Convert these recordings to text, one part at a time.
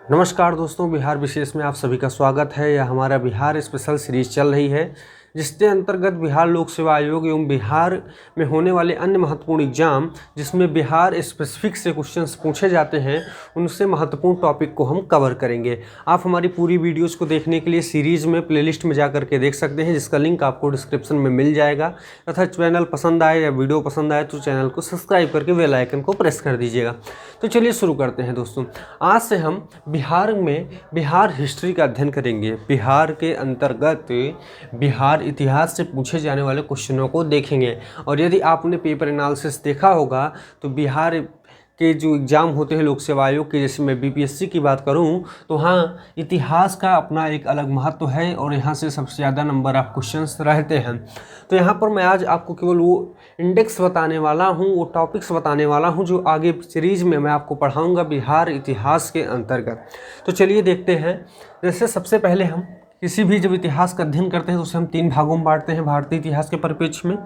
नमस्कार दोस्तों, बिहार विशेष में आप सभी का स्वागत है। यह हमारा बिहार स्पेशल सीरीज चल रही है, जिसके अंतर्गत बिहार लोक सेवा आयोग एवं बिहार में होने वाले अन्य महत्वपूर्ण एग्जाम जिसमें बिहार स्पेसिफिक से क्वेश्चंस पूछे जाते हैं, उनसे महत्वपूर्ण टॉपिक को हम कवर करेंगे। आप हमारी पूरी वीडियोस को देखने के लिए सीरीज़ में प्लेलिस्ट में जा करके देख सकते हैं, जिसका लिंक आपको डिस्क्रिप्शन में मिल जाएगा। तथा चैनल पसंद आए या वीडियो पसंद आए तो चैनल को सब्सक्राइब करके बेल आइकन को प्रेस कर दीजिएगा। तो चलिए शुरू करते हैं दोस्तों। आज से हम बिहार में बिहार हिस्ट्री का अध्ययन करेंगे। बिहार के अंतर्गत बिहार इतिहास से पूछे जाने वाले क्वेश्चनों को देखेंगे। और यदि आपने पेपर एनालिसिस देखा होगा तो बिहार के जो एग्ज़ाम होते हैं लोक सेवा आयोग के, जैसे मैं बीपीएससी की बात करूं तो हाँ, इतिहास का अपना एक अलग महत्व है और यहाँ से सबसे ज़्यादा नंबर ऑफ क्वेश्चंस रहते हैं। तो यहाँ पर मैं आज आपको केवल वो इंडेक्स बताने वाला हूँ, वो टॉपिक्स बताने वाला हूँ जो आगे सीरीज़ में मैं आपको पढ़ाऊँगा बिहार इतिहास के अंतर्गत। तो चलिए देखते हैं। जैसे सबसे पहले हम किसी भी जब इतिहास का अध्ययन करते हैं तो उसे हम 3 भागों में बांटते हैं भारतीय इतिहास के परिप्रेक्ष्य में: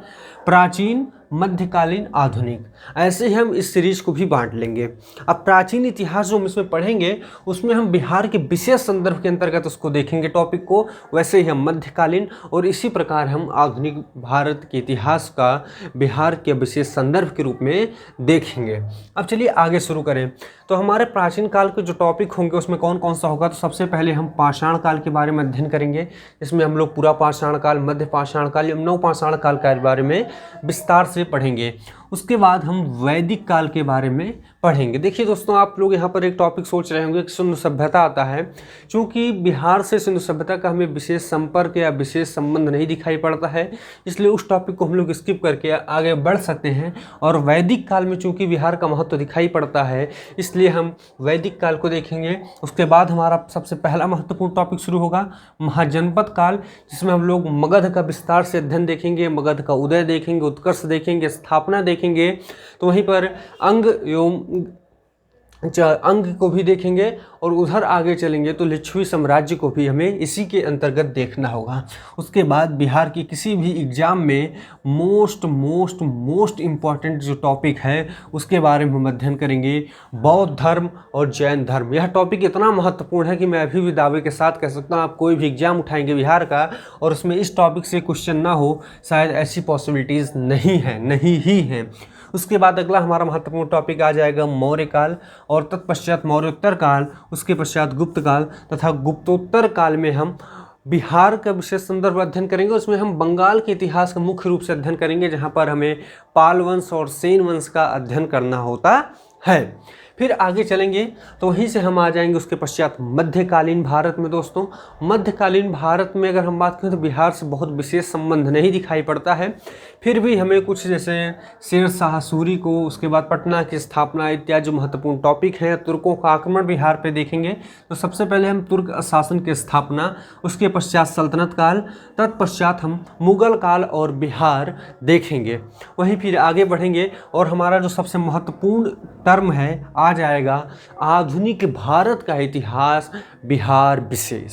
प्राचीन, मध्यकालीन, आधुनिक। ऐसे ही हम इस सीरीज को भी बांट लेंगे। अब प्राचीन इतिहास जो हम इसमें पढ़ेंगे उसमें हम बिहार के विशेष संदर्भ के अंतर्गत उसको देखेंगे टॉपिक को, वैसे ही हम मध्यकालीन, और इसी प्रकार हम आधुनिक भारत के इतिहास का बिहार के विशेष संदर्भ के रूप में देखेंगे। अब चलिए आगे शुरू करें। तो हमारे प्राचीन काल के जो टॉपिक होंगे उसमें कौन कौन सा होगा, तो सबसे पहले हम पाषाण काल के बारे में अध्ययन करेंगे, जिसमें हम लोग पूरा पाषाण काल, मध्य पाषाण काल, नव पाषाण काल के बारे में विस्तार से पढ़ेंगे। उसके बाद हम वैदिक काल के बारे में पढ़ेंगे। देखिए दोस्तों, आप लोग यहाँ पर एक टॉपिक सोच रहे होंगे कि सिंधु सभ्यता आता है। चूँकि बिहार से सिंधु सभ्यता का हमें विशेष संपर्क या विशेष संबंध नहीं दिखाई पड़ता है, इसलिए उस टॉपिक को हम लोग स्किप करके आगे बढ़ सकते हैं। और वैदिक काल में चूँकि बिहार का महत्व दिखाई पड़ता है, इसलिए हम वैदिक काल को देखेंगे। उसके बाद हमारा सबसे पहला महत्वपूर्ण टॉपिक शुरू होगा महाजनपद काल, जिसमें हम लोग मगध का विस्तार से अध्ययन देखेंगे, मगध का उदय देखेंगे, उत्कर्ष देखेंगे, स्थापना देखेंगे। तो वहीं पर अंग एवं अंग को भी देखेंगे, और उधर आगे चलेंगे तो लिच्छवी साम्राज्य को भी हमें इसी के अंतर्गत देखना होगा। उसके बाद बिहार की किसी भी एग्जाम में मोस्ट इम्पॉर्टेंट जो टॉपिक है उसके बारे में हम अध्ययन करेंगे, बौद्ध धर्म और जैन धर्म। यह टॉपिक इतना महत्वपूर्ण है कि मैं अभी भी दावे के साथ कह सकता हूँ, आप कोई भी एग्जाम उठाएंगे बिहार का और उसमें इस टॉपिक से क्वेश्चन ना हो, शायद ऐसी पॉसिबिलिटीज़ नहीं ही हैं। उसके बाद अगला हमारा महत्वपूर्ण टॉपिक आ जाएगा मौर्य काल, और तत्पश्चात मौर्योत्तर काल, उसके पश्चात गुप्त काल, तथा गुप्तोत्तर काल में हम बिहार का विशेष संदर्भ अध्ययन करेंगे। उसमें हम बंगाल के इतिहास का मुख्य रूप से अध्ययन करेंगे, जहाँ पर हमें पाल वंश और सेन वंश का अध्ययन करना होता है। फिर आगे चलेंगे तो वहीं से हम आ जाएंगे उसके पश्चात मध्यकालीन भारत में। दोस्तों, मध्यकालीन भारत में अगर हम बात करें तो बिहार से बहुत विशेष संबंध नहीं दिखाई पड़ता है, फिर भी हमें कुछ जैसे शेर शाह सूरी को, उसके बाद पटना की स्थापना इत्यादि जो महत्वपूर्ण टॉपिक हैं, तुर्कों का आक्रमण बिहार पे देखेंगे। तो सबसे पहले हम तुर्क शासन की स्थापना, उसके पश्चात सल्तनत काल, तत्पश्चात हम मुगल काल और बिहार देखेंगे। वहीं फिर आगे बढ़ेंगे और हमारा जो सबसे महत्वपूर्ण टर्म है आ जाएगा आधुनिक भारत का इतिहास बिहार विशेष।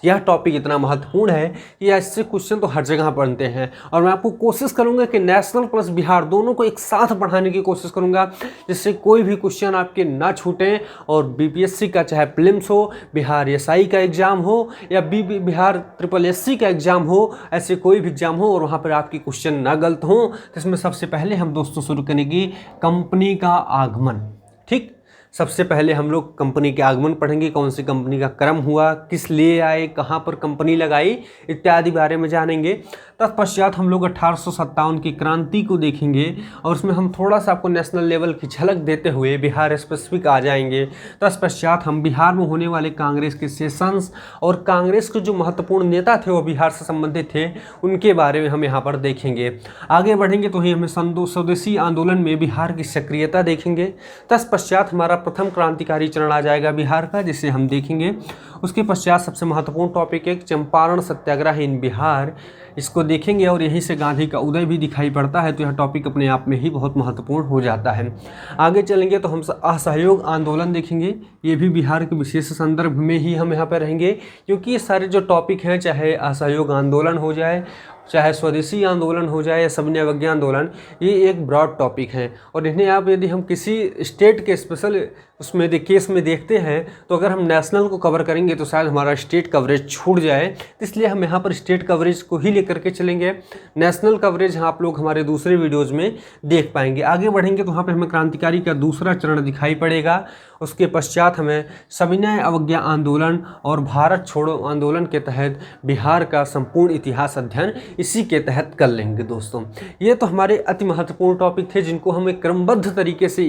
यह टॉपिक इतना महत्वपूर्ण है कि ऐसे क्वेश्चन तो हर जगह बनते हैं, और मैं आपको कोशिश करूंगा कि नेशनल प्लस बिहार दोनों को एक साथ पढ़ाने की कोशिश करूंगा, जिससे कोई भी क्वेश्चन आपके ना छूटें। और बीपीएससी का चाहे प्रीलिम्स हो, बिहार एसआई का एग्ज़ाम हो, या बिहार ट्रिपल एससी का एग्ज़ाम हो, ऐसे कोई भी एग्ज़ाम हो और वहाँ पर आपकी क्वेश्चन ना गलत हों। तो इसमें सबसे पहले हम दोस्तों शुरू करेंगे कंपनी का आगमन। ठीक, सबसे पहले हम लोग कंपनी के आगमन पढ़ेंगे, कौन सी कंपनी का क्रम हुआ, किस लिए आए, कहाँ पर कंपनी लगाई इत्यादि बारे में जानेंगे। तत्पश्चात हम लोग 1857 की क्रांति को देखेंगे, और उसमें हम थोड़ा सा आपको नेशनल लेवल की झलक देते हुए बिहार स्पेसिफिक आ जाएंगे। तत्पश्चात हम बिहार में होने वाले कांग्रेस के सेशंस और कांग्रेस के जो महत्वपूर्ण नेता थे वो बिहार से संबंधित थे, उनके बारे में हम यहाँ पर देखेंगे। आगे बढ़ेंगे तो ही हमें स्वदेशी आंदोलन में बिहार की सक्रियता देखेंगे। तत्पश्चात हमारा प्रथम क्रांतिकारी चरण आ जाएगा बिहार का, जिसे हम देखेंगे। उसके पश्चात सबसे महत्वपूर्ण टॉपिक है चंपारण सत्याग्रह इन बिहार, इसको देखेंगे, और यहीं से गांधी का उदय भी दिखाई पड़ता है। तो यह टॉपिक अपने आप में ही बहुत महत्वपूर्ण हो जाता है। आगे चलेंगे तो हम असहयोग आंदोलन देखेंगे, ये भी बिहार के विशेष संदर्भ में ही हम यहाँ पर रहेंगे, क्योंकि ये सारे जो टॉपिक हैं, चाहे असहयोग आंदोलन हो जाए, चाहे स्वदेशी आंदोलन हो जाए या सविनय अवज्ञा आंदोलन, ये एक ब्रॉड टॉपिक हैं और इन्हें आप यदि हम किसी स्टेट के स्पेशल उसमें केस में देखते हैं तो अगर हम नेशनल को कवर करेंगे तो शायद हमारा स्टेट कवरेज छूट जाए। तो इसलिए हम यहाँ पर स्टेट कवरेज को ही लेकर के चलेंगे। नेशनल कवरेज आप लोग हमारे दूसरे वीडियोस में देख पाएंगे। आगे बढ़ेंगे तो वहाँ पे हमें क्रांतिकारी का दूसरा चरण दिखाई पड़ेगा। उसके पश्चात हमें सविनय अवज्ञा आंदोलन और भारत छोड़ो आंदोलन के तहत बिहार का संपूर्ण इतिहास अध्ययन इसी के तहत कर लेंगे। दोस्तों, ये तो हमारे अति महत्वपूर्ण टॉपिक थे जिनको हमें क्रमबद्ध तरीके से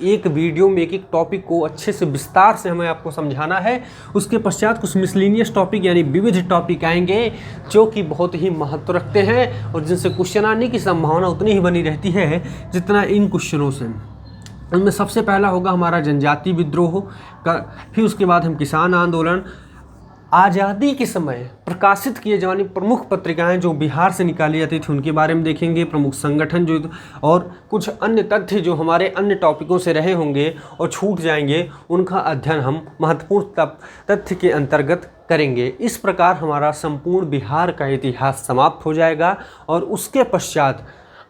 एक वीडियो में एक टॉपिक को अच्छे से विस्तार से हमें आपको समझाना है। उसके पश्चात कुछ मिसलिनियस टॉपिक यानी विविध टॉपिक आएंगे जो कि बहुत ही महत्व रखते हैं और जिनसे क्वेश्चन आने की संभावना उतनी ही बनी रहती है जितना इन क्वेश्चनों से। उनमें सबसे पहला होगा हमारा जनजातीय विद्रोह का, फिर उसके बाद हम किसान आंदोलन, आज़ादी के समय प्रकाशित किए जाने प्रमुख पत्रिकाएं जो बिहार से निकाली जाती थी उनके बारे में देखेंगे, प्रमुख संगठन जो और कुछ अन्य तथ्य जो हमारे अन्य टॉपिकों से रहे होंगे और छूट जाएंगे उनका अध्ययन हम महत्वपूर्ण तथ्य के अंतर्गत करेंगे। इस प्रकार हमारा संपूर्ण बिहार का इतिहास समाप्त हो जाएगा और उसके पश्चात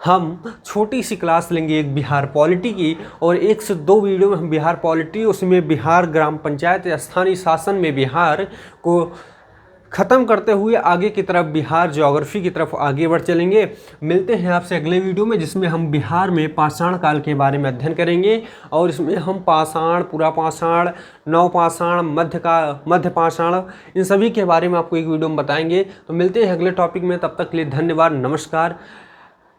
हम छोटी सी क्लास लेंगे एक बिहार पॉलिटी की और 1 से 2 वीडियो में हम बिहार पॉलिटी उसमें बिहार ग्राम पंचायत या स्थानीय शासन में बिहार को ख़त्म करते हुए आगे की तरफ बिहार ज्योग्राफी की तरफ आगे बढ़ चलेंगे। मिलते हैं आपसे अगले वीडियो में जिसमें हम बिहार में पाषाण काल के बारे में अध्ययन करेंगे और इसमें हम पाषाण, पूरा पाषाण, नवपाषाण, मध्य पाषाण इन सभी के बारे में आपको एक वीडियो में बताएंगे। तो मिलते हैं अगले टॉपिक में, तब तक के लिए धन्यवाद, नमस्कार।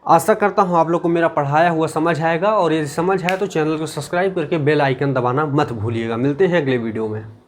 आशा करता हूँ आप लोग को मेरा पढ़ाया हुआ समझ आएगा और यदि समझ आए तो चैनल को सब्सक्राइब करके बेल आइकन दबाना मत भूलिएगा। मिलते हैं अगले वीडियो में।